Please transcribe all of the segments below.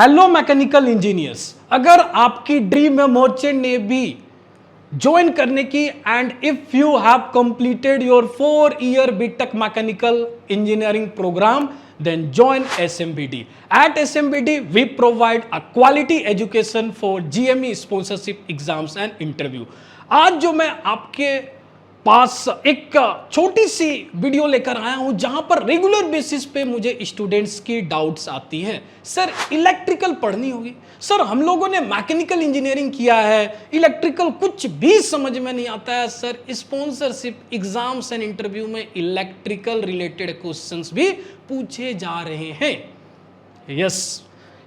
Hello mechanical engineers, अगर आपकी dream है मर्चेंट नेवी ज्वाइन करने की and if you have completed your 4-year BTech mechanical engineering programme, then join SMBD. At SMBD, we provide a quality education for GME sponsorship exams and interview. आज जो मैं आपके पास एक छोटी सी video लेकर आया हूं जहां पर रेगुलर बेसिस पे मुझे स्टूडेंट्स की डाउट्स आती हैं। सर इलेक्ट्रिकल पढ़नी होगी, सर हम लोगों ने मैकेनिकल इंजीनियरिंग किया है, इलेक्ट्रिकल कुछ भी समझ में नहीं आता है, sir sponsorship exams and interview में इलेक्ट्रिकल रिलेटेड क्वेश्चंस भी पूछे जा रहे हैं। यस,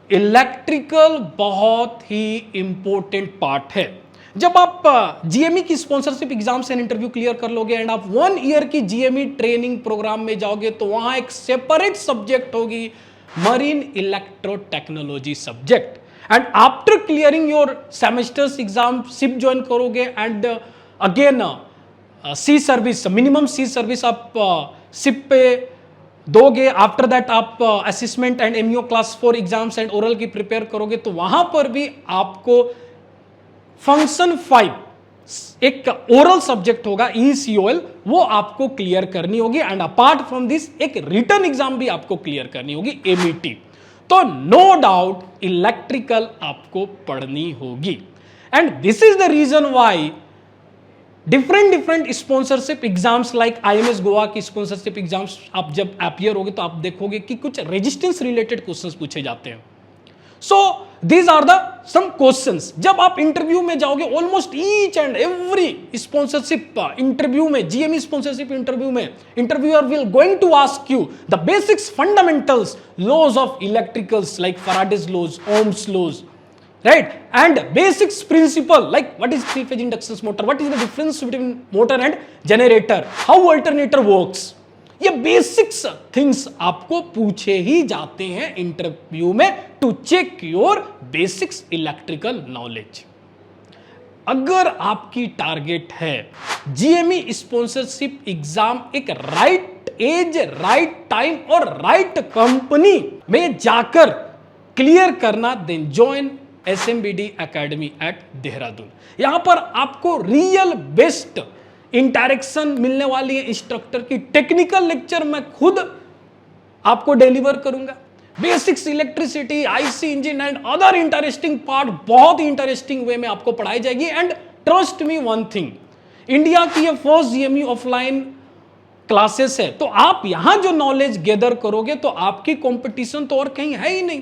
इलेक्ट्रिकल बहुत ही इंपॉर्टेंट पार्ट है। जब आप जीएमई की sponsorship exams and interview clear कर लोगे एंड आप 1 ईयर की जीएमई ट्रेनिंग प्रोग्राम में जाओगे तो वहां एक सेपरेट सब्जेक्ट होगी marine electro technology subject. And after clearing your semesters exam ship join करोगे and again sea service, minimum sea service आप शिप पे दोगे। आफ्टर दैट आप assessment and MEO class 4 exams and oral की prepare करोगे तो वहां पर भी आपको फंक्शन 5 एक ओरल सब्जेक्ट होगा ECOL, वो आपको क्लियर करनी होगी एंड अपार्ट फ्रॉम दिस एक रिटर्न एग्जाम भी आपको क्लियर करनी होगी MET। तो नो डाउट इलेक्ट्रिकल आपको पढ़नी होगी and this is the reason why different sponsorship exams like IMS Goa की स्पॉन्सरशिप एग्जाम्स आप जब अपीयर होगे तो आप देखोगे कि कुछ रेजिस्टेंस रिलेटेड क्वेश्चंस पूछे जाते हैं। So these are the sum questions. जब आप इंटरव्यू में जाओगे almost each and every sponsorship interview में, जीएमई स्पॉन्सरशिप इंटरव्यू में, interviewer will going to ask you the basics fundamentals laws of electricals like Faraday's laws, Ohm's laws, right? And basics principle like what is three-phase induction motor, what is the difference between motor and generator, how alternator works, ये basics things आपको पूछे ही जाते हैं interview में to check your basics electrical knowledge. अगर आपकी target है जीएमई स्पॉन्सरशिप एग्जाम एक राइट एज, राइट टाइम और राइट कंपनी में जाकर क्लियर करना, then join SMBD academy at Dehradun. यहां पर आपको रियल बेस्ट इंटरेक्शन मिलने वाली है इंस्ट्रक्टर की। टेक्निकल लेक्चर मैं खुद आपको डिलीवर करूंगा। Basics electricity, IC engine and other interesting part बहुत ही इंटरेस्टिंग वे में आपको पढ़ाई जाएगी। And trust me one thing, India की ये फर्स्ट जीएमई ऑफलाइन क्लासेस है, तो आप यहां जो नॉलेज गैदर करोगे तो आपकी कंपटीशन तो और कहीं है ही नहीं।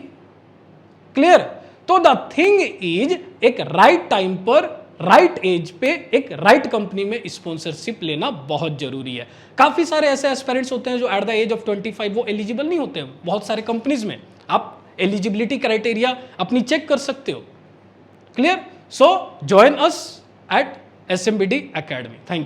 क्लियर? तो द थिंग इज एक राइट टाइम पर, राइट एज पे एक राइट कंपनी में स्पॉन्सरशिप लेना बहुत जरूरी है। काफी सारे ऐसे एस्पिरेंट्स होते हैं जो एट द एज ऑफ 25 वो एलिजिबल नहीं होते हैं बहुत सारे कंपनीज में। आप एलिजिबिलिटी क्राइटेरिया अपनी चेक कर सकते हो। Clear? So join us at SMBD academy. Thank you.